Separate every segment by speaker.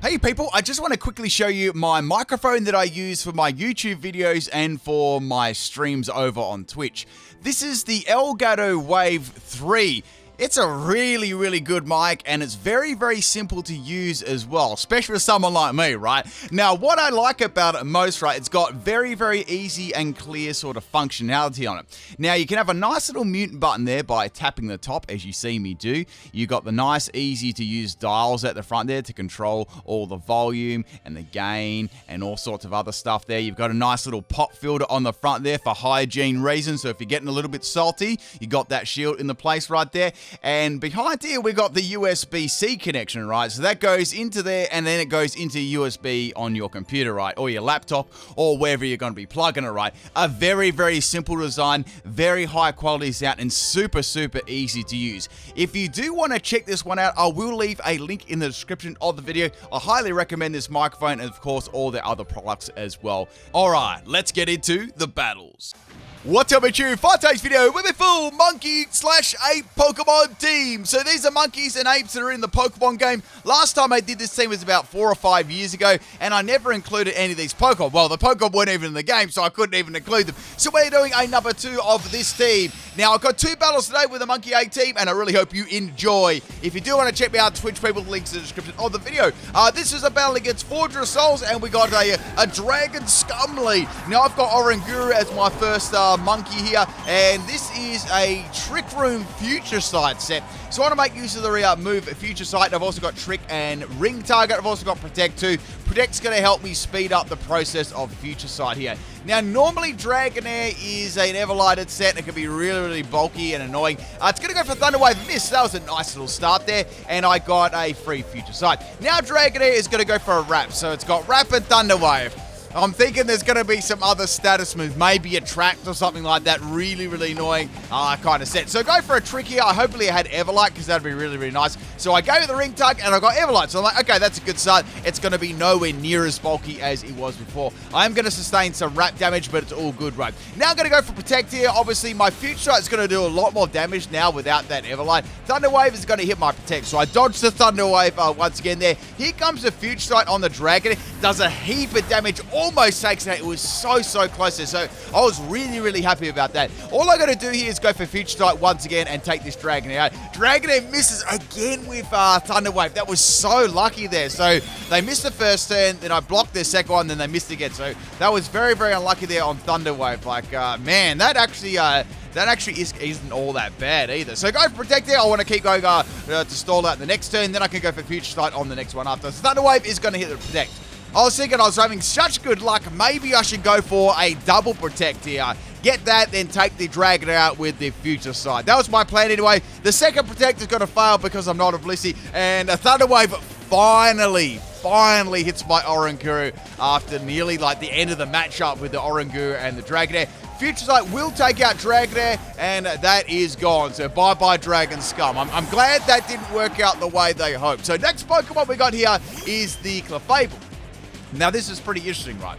Speaker 1: Hey people, I just want to quickly show you my microphone that I use for my YouTube videos and for my streams over on Twitch. This is the Elgato Wave 3. It's a really good mic, and it's very simple to use as well, especially for someone like me, right? Now, what I like about it most, right, it's got very easy and clear sort of functionality on it. Now, you can have a nice little mute button there by tapping the top, as you see me do. You got the nice, easy to use dials at the front there to control all the volume and the gain and all sorts of other stuff there. You've got a nice little pop filter on the front there for hygiene reasons, so if you're getting a little bit salty, you got that shield in the place right there. And behind here, we got the USB-C connection, right? So that goes into there, and then it goes into USB on your computer, right? Or your laptop, or wherever you're going to be plugging it, right? A very simple design, very high quality sound, and super easy to use. If you do want to check this one out, I will leave a link in the description of the video. I highly recommend this microphone, and of course, all the other products as well. All right, let's get into the battles. What's up, it's you? For today's video, with a full monkey/ape Pokemon team. So these are monkeys and apes that are in the Pokemon game. Last time I did this team was about 4 or 5 years ago, and I never included any of these Pokemon. Well, the Pokemon weren't even in the game, so I couldn't even include them. So we're doing a number 2 of this team. Now, I've got 2 battles today with the Monkey Ape team, and I really hope you enjoy. If you do want to check me out, Twitch people, links in the description of the video. This is a battle against Forger Souls, and we got a Dragon Scum lead. Now, I've got Oranguru as my first monkey here, and this is a Trick Room Future Sight set. So I want to make use of the move Future Sight. I've also got Trick and Ring Target. I've also got Protect too. Protect's going to help me speed up the process of Future Sight here. Now, normally Dragonair is an Everlighted set, and it can be really bulky and annoying. It's going to go for Thunder Wave Miss. That was a nice little start there, and I got a free Future Sight. Now Dragonair is going to go for a Wrap, so it's got Wrap and Thunder Wave. I'm thinking there's going to be some other status move, maybe Attract or something like that, really annoying kind of set. So go for a Trick here. Hopefully I had Everlight, because that would be really nice. So I gave it the Ring Tug, and I got Everlight. So I'm like, okay, that's a good start. It's going to be nowhere near as bulky as it was before. I am going to sustain some Wrap damage, but it's all good, right? Now I'm going to go for Protect here. Obviously, my Future Sight is going to do a lot more damage now without that Everlight. Thunder Wave is going to hit my Protect, so I dodged the Thunder Wave once again there. Here comes the Future Sight on the Dragon. Does a heap of damage, almost takes it out. It was so close there, so I was really happy about that. All I got to do here is go for Future Sight once again and take this Dragon out. Dragonair misses again with Thunder Wave. That was so lucky there. So they missed the first turn, then I blocked their second one, then they missed again. So that was very unlucky there on Thunder Wave. Like, man, that actually isn't all that bad either. So go for Protect there. I want to keep going to stall out the next turn. Then I can go for Future Sight on the next one after. So Thunder Wave is going to hit the Protect. I was thinking I was having such good luck, maybe I should go for a double Protect here. Get that, then take the Dragon out with the Future Sight. That was my plan anyway. The second Protect is going to fail because I'm not a Blissey, and a Thunder Wave finally hits my Oranguru after nearly like the end of the matchup with the Oranguru and the Dragonair. Future Sight will take out Dragonair, and that is gone. So bye Dragon Scum. I'm glad that didn't work out the way they hoped. So next Pokemon we got here is the Clefable. Now, this is pretty interesting, right?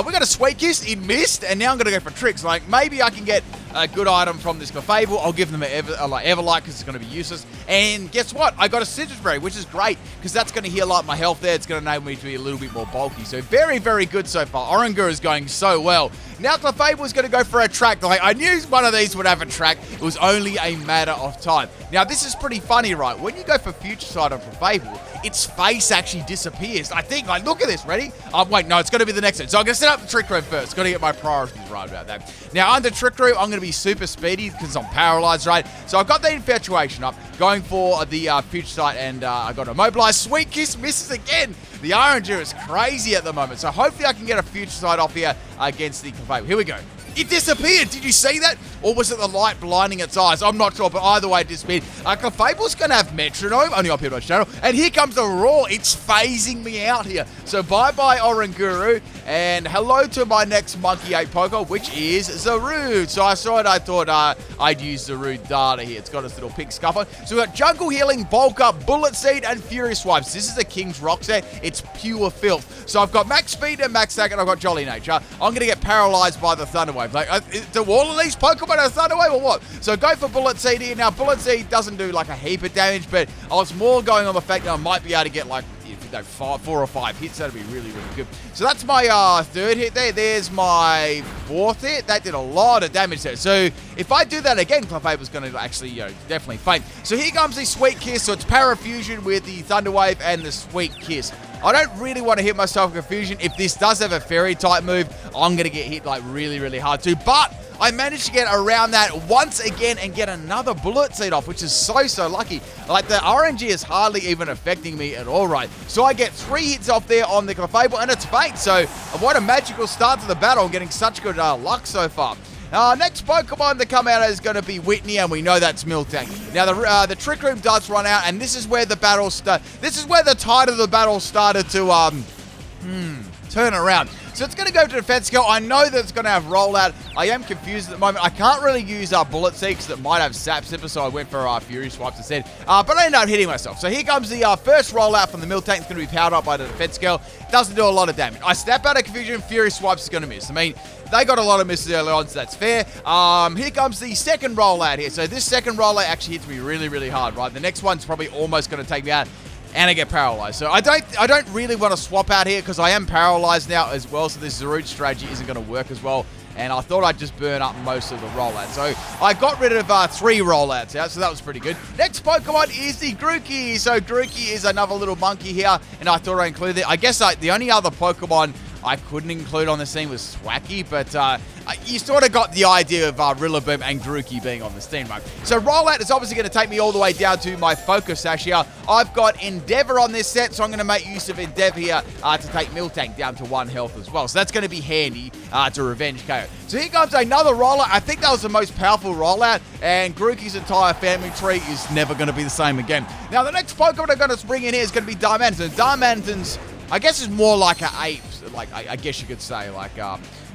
Speaker 1: We got a Sweet Kiss in Mist, and now I'm going to go for Tricks. Like, maybe I can get a good item from this Clefable. I'll give them Everlight, because it's going to be useless. And guess what? I got a Citrus Berry, which is great, because that's going to heal up my health there. It's going to enable me to be a little bit more bulky. So very good so far. Oranguru is going so well. Now Clefable is going to go for a Attract. Like, I knew one of these would have a Attract. It was only a matter of time. Now, this is pretty funny, right? When you go for Future Sight on Clefable, its face actually disappears. I think, like, look at this. Ready? Wait, no, it's going to be the next one. So I'm going to set up the Trick Room first. Got to get my priorities right about that. Now, under Trick Room, I'm going to be super speedy because I'm paralyzed, right? So I've got the Infatuation up, going for the Future Sight, and I got Immobilize. Sweet Kiss misses again. The Oranguru is crazy at the moment. So hopefully I can get a Future Sight off here against the Clefable. Here we go. It disappeared. Did you see that? Or was it the light blinding its eyes? I'm not sure, but either way, it disappeared. Clefable's going to have Metronome, only on PIMPNITE channel. And here comes the Roar. It's phasing me out here. So bye-bye, Oranguru. And hello to my next Monkey Ape Pokemon, which is Zarude. So I saw it. I thought I'd use Zarude Dada here. It's got its little pink scuff on. So we've got Jungle Healing, Bulk Up, Bullet Seed, and Furious Swipes. This is a King's Rock set. It's pure filth. So I've got Max Speed and Max Attack, and I've got Jolly Nature. I'm going to get paralyzed by the Thunder Wave. Like, do all of these Pokemon have Thunder Wave or what? So go for Bullet Seed here. Now, Bullet Seed doesn't do like a heap of damage, but I was more going on the fact that I might be able to get like, if like 4 or 5 hits. That'd be really, really good. So that's my third hit there. There's my fourth hit. That did a lot of damage there. So if I do that again, Clefable's going to actually, definitely faint. So here comes the Sweet Kiss. So it's Parafusion with the Thunder Wave and the Sweet Kiss. I don't really want to hit myself with Confusion. If this does have a Fairy type move, I'm going to get hit like really, really hard too. But I managed to get around that once again and get another Bullet Seed off, which is so lucky. Like, the RNG is hardly even affecting me at all, right? So I get 3 hits off there on the Clefable, and it's faint. So what a magical start to the battle. I'm getting such good luck so far. Next Pokemon to come out is going to be Whitney, and we know that's Miltank. Now, the Trick Room does run out, and this is where the battle this is where the tide of the battle started to turn around. So it's going to go to Defense Skill. I know that it's going to have Rollout. I am confused at the moment. I can't really use Bullet Seed because it might have Sap Sipper, so I went for Fury Swipes instead. But I ended up hitting myself. So here comes the first Rollout from the Miltank. It's going to be powered up by the Defense Skill. Doesn't do a lot of damage. I snap out of Confusion. Fury Swipes is going to miss. I mean, they got a lot of misses early on, so that's fair. Here comes the second Rollout here. So this second Rollout actually hits me really, really hard, right? The next one's probably almost going to take me out. And I get paralyzed. So I don't really want to swap out here because I am paralyzed now as well. So this Zarude strategy isn't going to work as well. And I thought I'd just burn up most of the rollouts. So I got rid of 3 rollouts out. So that was pretty good. Next Pokemon is the Grookey. So Grookey is another little monkey here. And I thought I'd include it. I guess the only other Pokemon I couldn't include on the scene was Swacky, but you sort of got the idea of Rillaboom and Grookey being on the scene, right? So Rollout is obviously going to take me all the way down to my Focus Sash here. I've got Endeavor on this set, so I'm going to make use of Endeavor here to take Miltank down to 1 health as well. So that's going to be handy to revenge KO. So here comes another Rollout. I think that was the most powerful Rollout, and Grookey's entire family tree is never going to be the same again. Now, the next Pokemon I'm going to bring in here is going to be Darmanitan. Darmanitan's, I guess, is more like an ape. Like, I guess you could say, like,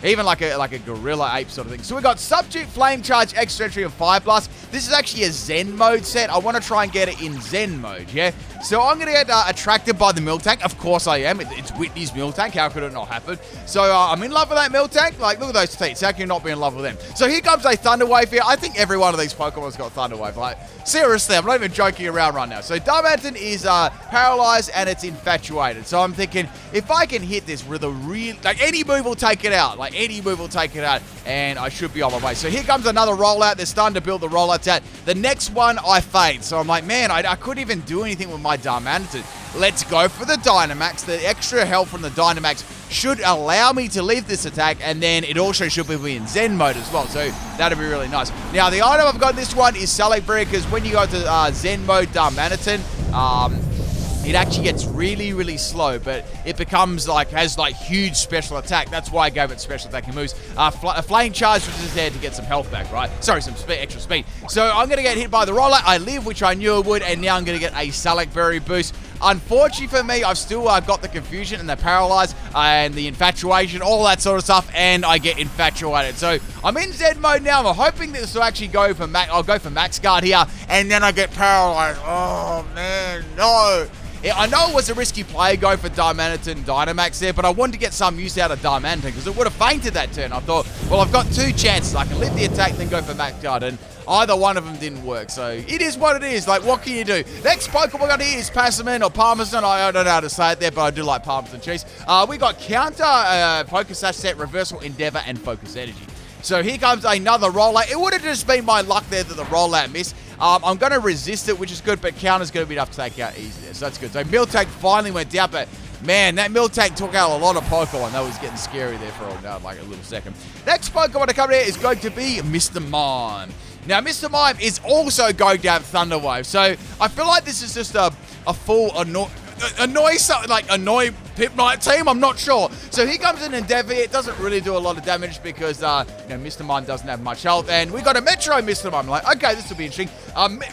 Speaker 1: even like a gorilla ape sort of thing. So we got Substitute, Flame Charge, Extra Entry, and Fire Blast. This is actually a Zen mode set. I want to try and get it in Zen mode, yeah? So I'm going to get attracted by the Miltank. Of course I am. It's Whitney's Miltank. How could it not happen? So I'm in love with that Miltank. Like, look at those teeth. How can you not be in love with them? So here comes a Thunder Wave here. I think every one of these Pokemon's got Thunder Wave. Like, seriously, I'm not even joking around right now. So Darmanitan is paralyzed and it's infatuated. So I'm thinking, if I can hit this with a real... Like, any move will take it out. Like, any move will take it out. And I should be on my way. So here comes another rollout. They're starting to build the rollouts out. The next one, I fade. So I'm like, man, I couldn't even do anything with my Darmanitan. Let's go for the Dynamax. The extra health from the Dynamax should allow me to leave this attack, and then it also should be in Zen mode as well, so that'll be really nice. Now, the item I've got in this one is Select Berry, because when you go to Zen mode Darmanitan, it actually gets really, really slow, but it becomes like, has like huge special attack. That's why I gave it special attacking moves. A Flame Charge, which is there to get some health back, right? Sorry, some extra speed. So I'm going to get hit by the roller. I live, which I knew I would, and now I'm going to get a Select Berry boost. Unfortunately for me, I've still got the Confusion and the Paralyze and the Infatuation, all that sort of stuff, and I get infatuated. So I'm in Zen mode now. I'm hoping that this will actually go for I'll go for Max Guard here, and then I get Paralyzed. Oh, man, no. I know it was a risky play going for Darmanitan Dynamax there, but I wanted to get some use out of Darmanitan because it would have fainted that turn. I thought, well, I've got 2 chances. I can live the attack and then go for Max Guard, and either one of them didn't work. So it is what it is. Like, what can you do? Next Pokemon we got here is Passimian or Parmesan. I don't know how to say it there, but I do like Parmesan cheese. We got Counter, Focus Sash Set, Reversal, Endeavor, and Focus Energy. So here comes another rollout. It would have just been my luck there that the rollout missed. I'm going to resist it, which is good, but Counter's going to be enough to take out easy there. So that's good. So Miltank finally went down, but man, that Miltank took out a lot of Pokemon. That was getting scary there for like a little second. Next Pokemon to come here is going to be Mr. Mime. Now, Mr. Mime is also going to have Thunder Wave. So I feel like this is just a full annoy PIMPNITE team, I'm not sure. So here comes an Endeavor. It doesn't really do a lot of damage because Mr. Mime doesn't have much health, and we got a Metro Mr. Mime. Like, okay, this will be interesting.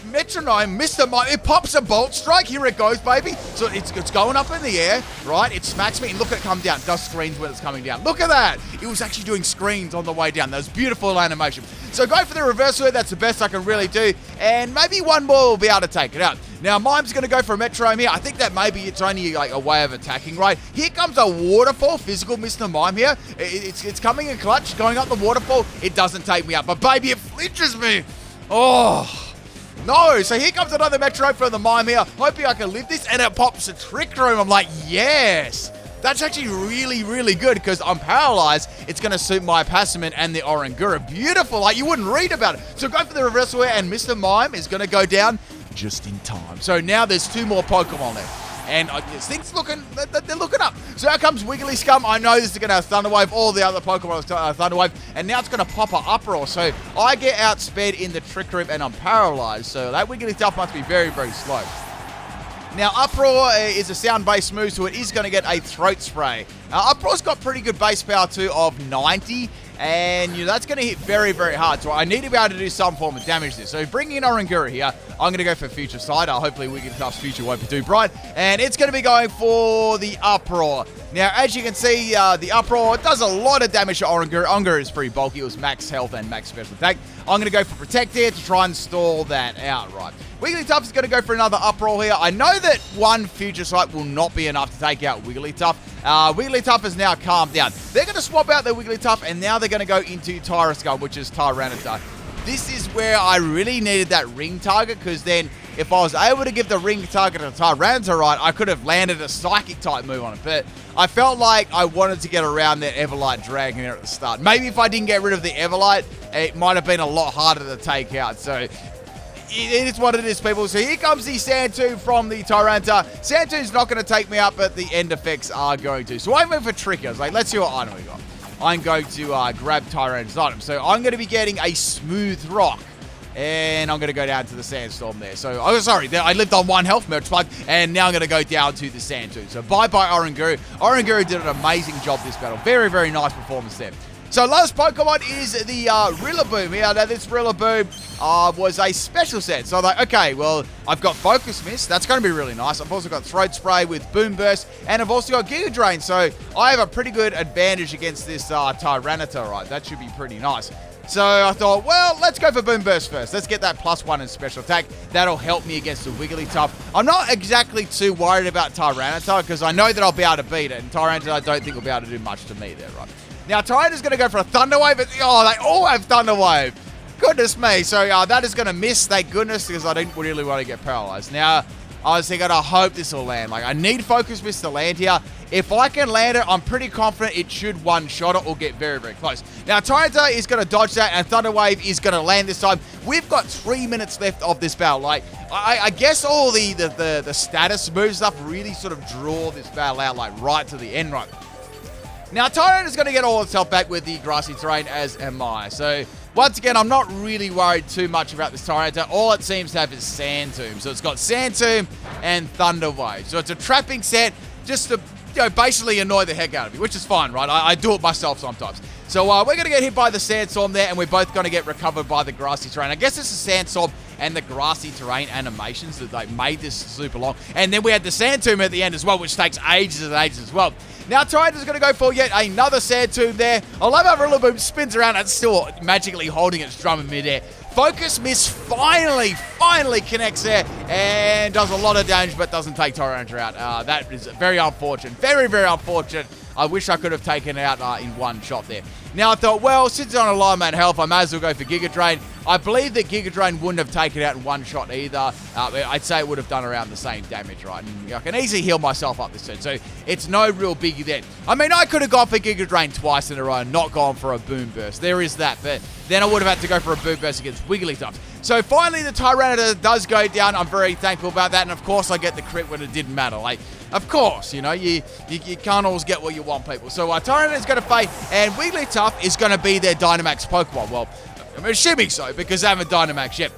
Speaker 1: Metronome Mr. Mime, it pops a Bolt Strike. Here it goes, baby. So it's going up in the air, right? It smacks me, and look at it come down. It does screens when it's coming down. Look at that. It was actually doing screens on the way down. That was beautiful animation. So go for the reversal. That's the best I can really do, and maybe one more will be able to take it out. Now, Mime's going to go for a Metronome here. I think that maybe it's only like a way of attacking, right? Here comes a Waterfall, physical Mr. Mime here. It's coming in clutch, going up the waterfall. It doesn't take me out, but baby, it flinches me. Oh, No, so here comes another Metro from the Mime here. Hoping I can live this, and it pops a Trick Room. I'm like, yes. That's actually really, really good because I'm paralyzed. It's going to suit my Passimian and the Oranguru. Beautiful. Like, you wouldn't read about it. So go for the reversal here, and Mr. Mime is going to go down just in time. So now there's 2 more Pokemon there. And things they're looking up. So out comes Wiggly Scum. I know this is going to have Thunder Wave. All the other Pokemon have Thunder Wave. And now it's going to pop an Uproar. So I get outsped in the Trick Room and I'm paralyzed. So that Wigglytuff must be very, very slow. Now, Uproar is a sound-based move, so it is going to get a Throat Spray. Uproar's got pretty good base power too of 90. And, that's going to hit very, very hard. So I need to be able to do some form of damage there. So bringing in Oranguru here, I'm going to go for Future Sight. Hopefully Wigglytuff's future won't be too bright. And it's going to be going for the Uproar. Now, as you can see, the Uproar does a lot of damage to Oranguru. Oranguru is pretty bulky. It was max health and max special attack. I'm going to go for Protect here to try and stall that out, right? Wigglytuff is going to go for another Uproar here. I know that one Future Sight will not be enough to take out Wigglytuff. Wigglytuff has now calmed down. They're going to swap out their Wigglytuff, and now they're going to go into Tyroskull, which is Tyranitar. This is where I really needed that ring target, because then if I was able to give the ring target to Tyranitar right, I could have landed a Psychic type move on it. But I felt like I wanted to get around that Everlight Dragon there at the start. Maybe if I didn't get rid of the Everlight, it might have been a lot harder to take out. So it is what it is, people. So here comes the Sand Tomb from the Tyranitar. Sand Tomb's not going to take me up, but the end effects are going to. So I went for Tricky. I was like, let's see what item we got. I'm going to grab Tyranitar's item. So I'm going to be getting a Smooth Rock. And I'm going to go down to the Sandstorm there. So, oh, sorry, I lived on 1 health, Merch Plug, and now I'm going to go down to the Sand Tomb. So bye-bye Oranguru. Oranguru did an amazing job this battle. Very, very nice performance there. So last Pokemon is the Rillaboom. Yeah, now this Rillaboom was a special set. So I'm like, okay, well, I've got Focus Mist. That's going to be really nice. I've also got Throat Spray with Boom Burst, and I've also got Giga Drain. So I have a pretty good advantage against this Tyranitar, right? That should be pretty nice. So I thought, well, let's go for Boom Burst first. Let's get that +1 in special attack. That'll help me against the Wigglytuff. I'm not exactly too worried about Tyranitar because I know that I'll be able to beat it. And Tyranitar, I don't think will be able to do much to me there, right? Now, Tyranitar's going to go for a Thunder Wave. Oh, they all have Thunder Wave. Goodness me. So that is going to miss, thank goodness, because I didn't really want to get paralyzed. Now, I was thinking, I hope this will land. Like, I need Focus Mist to land here. If I can land it, I'm pretty confident it should one-shot it or get very, very close. Now, Tyranitar is going to dodge that, and Thunder Wave is going to land this time. We've got 3 minutes left of this battle. Like, I guess all the status move stuff really sort of draw this battle out, like, right to the end, right? Now, Tyranitar is going to get all its health back with the grassy terrain, as am I. So, once again, I'm not really worried too much about this Tyranitar. All it seems to have is Sand Tomb. So, it's got Sand Tomb and Thunder Wave. So, it's a trapping set just to, basically annoy the heck out of me, which is fine, right? I do it myself sometimes. So, we're going to get hit by the Sandstorm there, and we're both going to get recovered by the grassy terrain. I guess it's the Sandstorm and the grassy terrain animations that they made this super long. And then we had the Sand Tomb at the end as well, which takes ages and ages as well. Now, Tyranitar's going to go for yet another Sand Tomb there. I love how Rillaboom spins around and still magically holding its drum in midair. Focus Mist finally connects there and does a lot of damage, but doesn't take Tyranitar out. That is very unfortunate. Very, very unfortunate. I wish I could have taken it out in one shot there. Now, I thought, well, since it's on a low man health, I may as well go for Giga Drain. I believe that Giga Drain wouldn't have taken it out in one shot either. I'd say it would have done around the same damage, right? And I can easily heal myself up this turn, so it's no real biggie then. I mean, I could have gone for Giga Drain twice in a row and not gone for a Boom Burst. There is that, but then I would have had to go for a Boom Burst against Wigglytuff. So finally, the Tyranitar does go down. I'm very thankful about that, and of course, I get the crit when it didn't matter. Like, of course, you can't always get what you want, people. So Tyranitar is going to fade, and Wigglytuff is going to be their Dynamax Pokemon. Well, I'm assuming so, because they haven't Dynamax yet.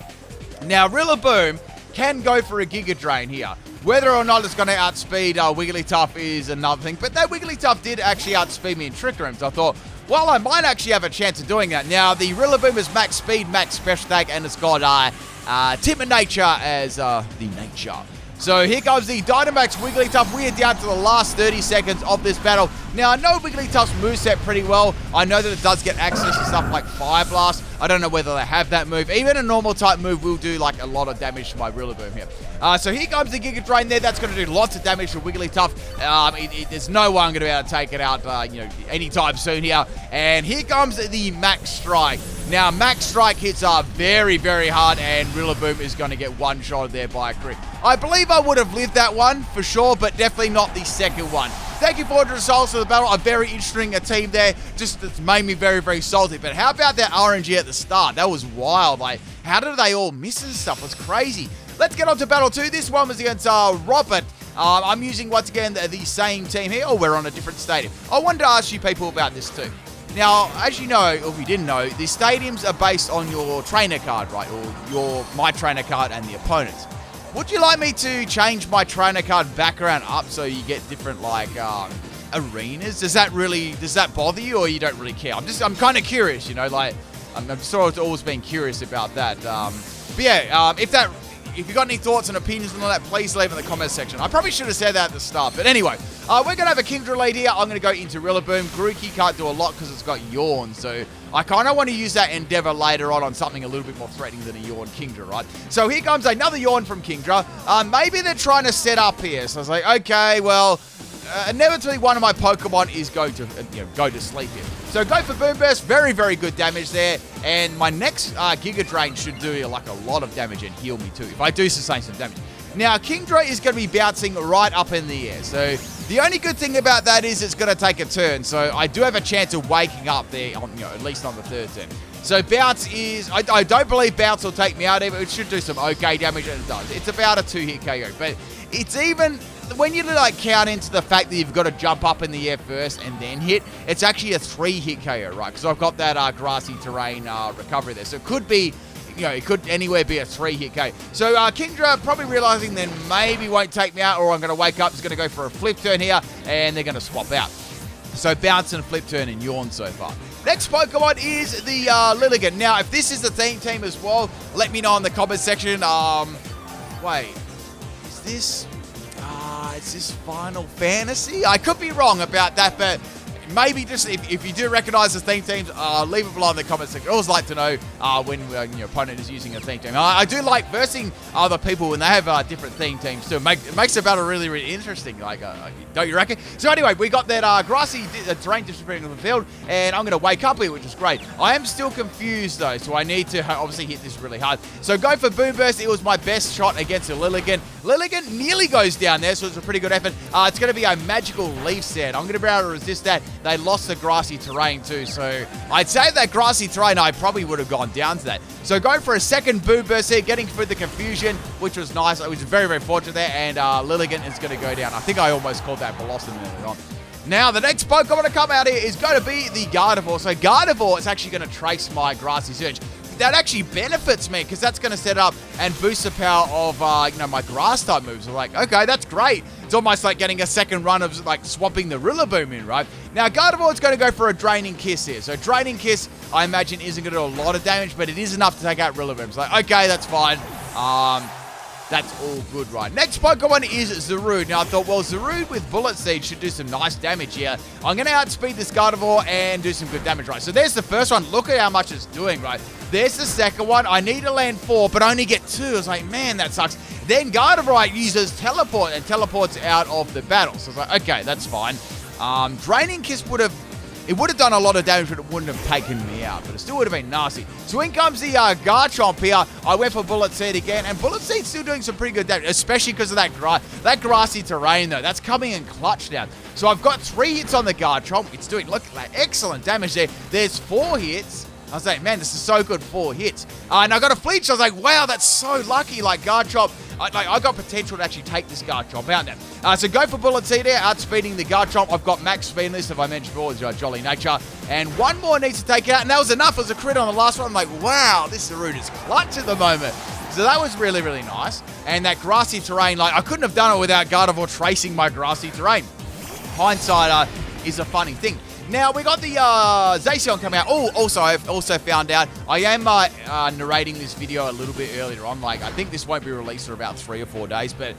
Speaker 1: Now, Rillaboom can go for a Giga Drain here. Whether or not it's going to outspeed Wigglytuff is another thing, but that Wigglytuff did actually outspeed me in Trick Room, so I thought, well, I might actually have a chance of doing that. Now, the Rillaboom is max speed, max special attack, and it's got Timid Nature as the nature. So here comes the Dynamax Wigglytuff. We are down to the last 30 seconds of this battle. Now, I know Wigglytuff's moveset pretty well. I know that it does get access to stuff like Fire Blast. I don't know whether they have that move. Even a normal type move will do like a lot of damage to my Rillaboom here. So here comes the Giga Drain there. That's going to do lots of damage to Wigglytuff. There's no way I'm going to be able to take it out, anytime soon here. And here comes the Max Strike. Now, Max Strike hits are very, very hard, and Rillaboom is going to get one-shot there by a crit. I believe I would have lived that one for sure, but definitely not the second one. Thank you, 400 souls for the battle. A very interesting team there. Just it's made me very, very salty. But how about that RNG at the start? That was wild. Like, how did they all miss and stuff? It was crazy. Let's get on to battle 2. This one was against Robert. I'm using, once again, the same team here. Oh, we're on a different stadium. I wanted to ask you people about this too. Now, as you know, or if you didn't know, the stadiums are based on your trainer card, right? Or my trainer card and the opponent's. Would you like me to change my trainer card background up so you get different, like, arenas? Does that bother you, or you don't really care? I'm kind of curious, you know, like, I'm sort of always been curious about that. But yeah, if you got any thoughts and opinions on that, please leave in the comments section. I probably should have said that at the start. But anyway, we're going to have a Kingdra lead here. I'm going to go into Rillaboom. Grookey can't do a lot because it's got Yawn. So I kind of want to use that Endeavor later on something a little bit more threatening than a Yawn Kingdra, right? So here comes another Yawn from Kingdra. Maybe they're trying to set up here. So I was like, okay, well, inevitably one of my Pokemon is going to go to sleep here. So go for Boom Burst, very, very good damage there. And my next Giga Drain should do like a lot of damage and heal me too, if I do sustain some damage. Now, Kingdra is going to be bouncing right up in the air. So the only good thing about that is it's going to take a turn. So I do have a chance of waking up there, at least on the third turn. So Bounce is, I don't believe Bounce will take me out either. It should do some okay damage, and it does. It's about a 2-hit KO, but it's even, when you like count into the fact that you've got to jump up in the air first and then hit, it's actually a 3-hit KO, right? Because I've got that grassy terrain recovery there. So it could be, it could anywhere be a 3-hit KO. So Kingdra probably realizing then maybe won't take me out, or I'm going to wake up, is going to go for a flip turn here, and they're going to swap out. So Bounce and flip turn and Yawn so far. Next Pokemon is the Lilligant. Now, if this is the team as well, let me know in the comments section. Wait, is this Final Fantasy? I could be wrong about that, but maybe just if you do recognize the theme teams, leave it below in the comments section. I always like to know when your opponent is using a theme team. I do like versing other people when they have different theme teams too. It makes the battle really, really interesting. Like, don't you reckon? So anyway, we got that grassy terrain distributing on the field, and I'm going to wake up here, which is great. I am still confused though, so I need to obviously hit this really hard. So go for Boom Burst. It was my best shot against a Lilligant. Lilligant nearly goes down there, so it's a pretty good effort. It's going to be a magical leaf set. I'm going to be able to resist that. They lost the grassy terrain too, so I'd say that grassy terrain, I probably would have gone down to that. So going for a second Boom Burst here, getting through the confusion, which was nice. I was very, very fortunate there, and Lilligant is going to go down. I think I almost called that Velocity earlier on. Now, the next Pokemon to come out here is going to be the Gardevoir. So Gardevoir is actually going to trace my Grassy Surge. That actually benefits me because that's going to set up and boost the power of my grass type moves. So like, okay, that's great. It's almost like getting a second run of like swapping the Rillaboom in, right? Now Gardevoir is going to go for a Draining Kiss here. So Draining Kiss, I imagine, isn't going to do a lot of damage, but it is enough to take out Rillaboom. So like, okay, that's fine. That's all good, right? Next Pokemon is Zarude. Now, I thought, well, Zarude with Bullet Seed should do some nice damage here. I'm going to outspeed this Gardevoir and do some good damage, right? So there's the first one. Look at how much it's doing, right? There's the second one. I need to land 4, but only get 2. I was like, man, that sucks. Then Gardevoir uses Teleport and teleports out of the battle. So I was like, okay, that's fine. Draining Kiss would have done a lot of damage, but it wouldn't have taken me out. But it still would have been nasty. So in comes the Garchomp here. I went for Bullet Seed again, and Bullet Seed's still doing some pretty good damage, especially because of that grassy terrain, though. That's coming in clutch now. So I've got 3 hits on the Garchomp. It's doing, look, like excellent damage there. There's 4 hits. I was like, man, this is so good, 4 hits. And I got a Fleech. I was like, wow, that's so lucky. Like, Garchomp, I got potential to actually take this Garchomp out now. So go for Bullet Seed there, outspeeding the Garchomp. I've got max speed list, if I mentioned before, is Jolly Nature. And one more needs to take it out, and that was enough. It was a crit on the last one. I'm like, wow, this Zarude is clutch at the moment. So that was really, really nice. And that grassy terrain, like, I couldn't have done it without Gardevoir tracing my grassy terrain. Hindsight is a funny thing. Now, we got the Zacian coming out. Oh, also, I've also found out I am narrating this video a little bit earlier on. Like, I think this won't be released for about 3 or 4 days. But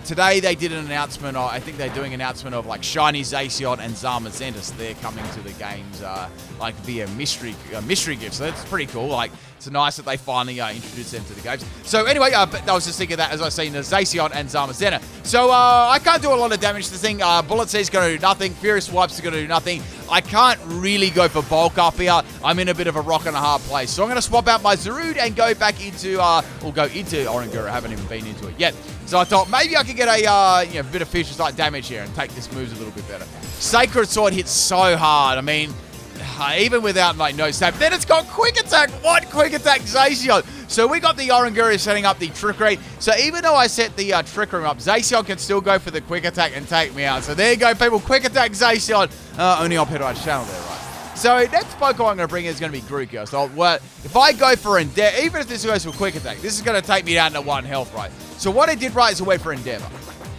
Speaker 1: today they did an announcement. I think they're doing an announcement of, like, Shiny Zacian and Darmanitan. So they're coming to the games, like, via mystery gifts. So that's pretty cool. Like, it's nice that they finally introduced them to the games. So anyway, I was just thinking that as I seen the Zacian and Darmanitan. So I can't do a lot of damage to this thing. Bullet Seed's going to do nothing. Furious Swipes is going to do nothing. I can't really go for bulk up here. I'm in a bit of a rock and a hard place. So I'm going to swap out my Zarude and go back into, go into Oranguru. I haven't even been into it yet. So I thought maybe I could get a bit of Fierce Strike damage here and take this moves a little bit better. Sacred Sword hits so hard. I mean, even without, like, no snap. Then it's got Quick Attack. What? Quick Attack Zacian. So we got the Oranguru setting up the Trickery. So even though I set the Trickery up, Zacian can still go for the Quick Attack and take me out. So there you go, people. Quick Attack Zacian. Only on Pedro's channel there, right? So next Pokemon I'm going to bring in is going to be Grookey. So if I go for Endeavor, even if this goes for Quick Attack, this is going to take me down to 1 health, right? So what I did right is I went for Endeavor.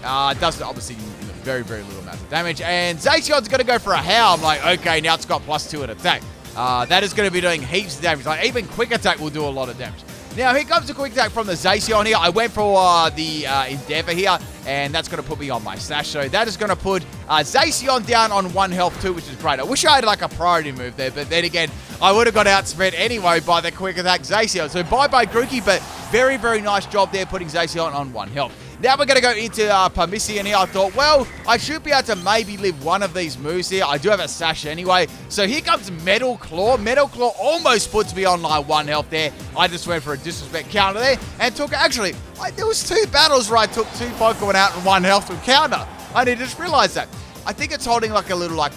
Speaker 1: It does obviously very, very little amount of damage. And Zacian's going to go for a Howl. I'm like, okay, now it's got +2 in attack. That is going to be doing heaps of damage. Like, even Quick Attack will do a lot of damage. Now, here comes the Quick Attack from the Zacian here. I went for the Endeavor here, and that's going to put me on my Sash. So that is going to put Zacian down on 1 health too, which is great. I wish I had, like, a priority move there, but then again, I would have got outspent anyway by the Quick Attack Zacian. So bye-bye Grookey, but very, very nice job there putting Zacian on 1 health. Now we're going to go into Passimian here. I thought, well, I should be able to maybe live one of these moves here. I do have a Sash anyway. So here comes Metal Claw. Metal Claw almost puts me on like 1 health there. I just went for a Disrespect counter there and took, actually, there was 2 battles where I took 2 Pokemon out in 1 health with counter. I need to just realize that. I think it's holding like a little, like,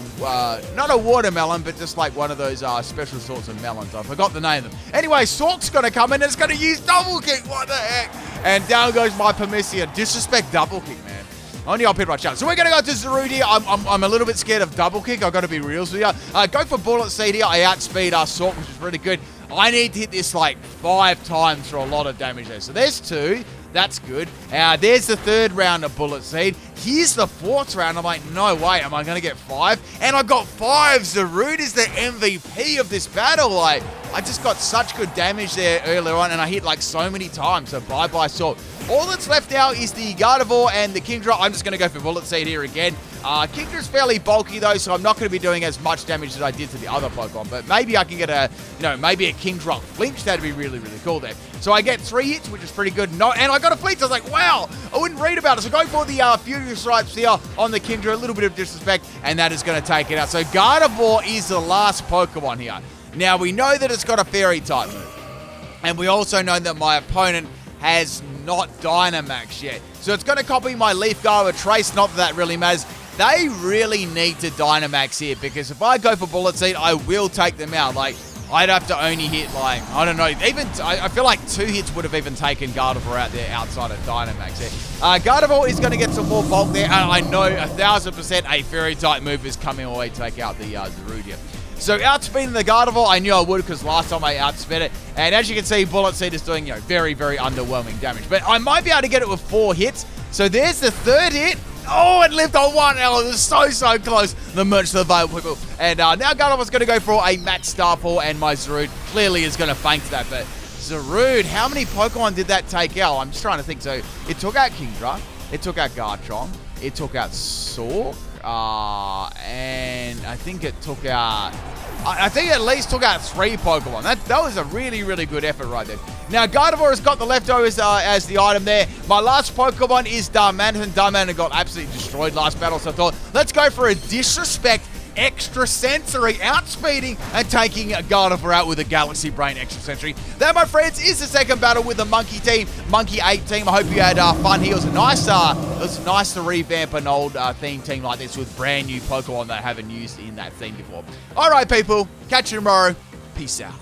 Speaker 1: not a watermelon, but just like one of those special sorts of melons. I forgot the name of them. Anyway, Sork's going to come in and it's going to use Double Kick. What the heck? And down goes my Passimian. Disrespect Double Kick, man. Only I'll pick right shot. So we're going to go to Zarude here. I'm a little bit scared of Double Kick. I've got to be real with you. Go for Bullet Seed here. I outspeed Sork, which is really good. I need to hit this like 5 times for a lot of damage there. So there's 2. That's good. There's the 3rd round of Bullet Seed. Here's the 4th round. I'm like, no way. Am I going to get 5? And I got 5. Zarude is the MVP of this battle. Like, I just got such good damage there earlier on, and I hit like so many times. So bye-bye Sork. All that's left now is the Gardevoir and the Kingdra. I'm just going to go for Bullet Seed here again. Kingdra's fairly bulky though, so I'm not going to be doing as much damage as I did to the other Pokemon. But maybe I can get a, maybe a Kingdra flinch. That'd be really, really cool there. So I get 3 hits, which is pretty good. No, and I got a flinch. I was like, wow, I wouldn't read about it. So going for the Furious Stripes here on the Kingdra, a little bit of Disrespect, and that is going to take it out. So Gardevoir is the last Pokemon here. Now, we know that it's got a Fairy type move. And we also know that my opponent has not Dynamax yet. So it's going to copy my Leaf Guard with Trace. Not that that really matters. They really need to Dynamax here, because if I go for Bullet Seed, I will take them out. Like, I'd have to only hit, like, I don't know, even, I feel like 2 hits would have even taken Gardevoir out there outside of Dynamax here. Gardevoir is going to get some more bulk there, and I know 1000% a Fairy type move is coming away to take out the Zarude here. So outspeeding the Gardevoir, I knew I would because last time I outsped it. And as you can see, Bullet Seed is doing, very, very underwhelming damage. But I might be able to get it with 4 hits. So there's the 3rd hit. Oh, it lived on 1 L. It was so, so close. The merch to the veil, people. And now Gardevoir's going to go for a Max Starfall, and my Zarude clearly is going to faint that. But Zarude, how many Pokemon did that take out? I'm just trying to think. So it took out Kingdra. It took out Garchomp. It took out Sork. And I think it took out... I think it at least took out 3 Pokemon. That was a really, really good effort right there. Now, Gardevoir has got the leftovers as the item there. My last Pokemon is Darmanitan. Darmanitan got absolutely destroyed last battle, so I thought, let's go for a Disrespect Extra Sensory, outspeeding and taking Gardevoir out with a Galaxy Brain Extra Sensory. That, my friends, is the 2nd battle with the Monkey team, Monkey 8 team. I hope you had fun here. It was nice to revamp an old theme team like this with brand new Pokemon that I haven't used in that theme before. All right, people. Catch you tomorrow. Peace out.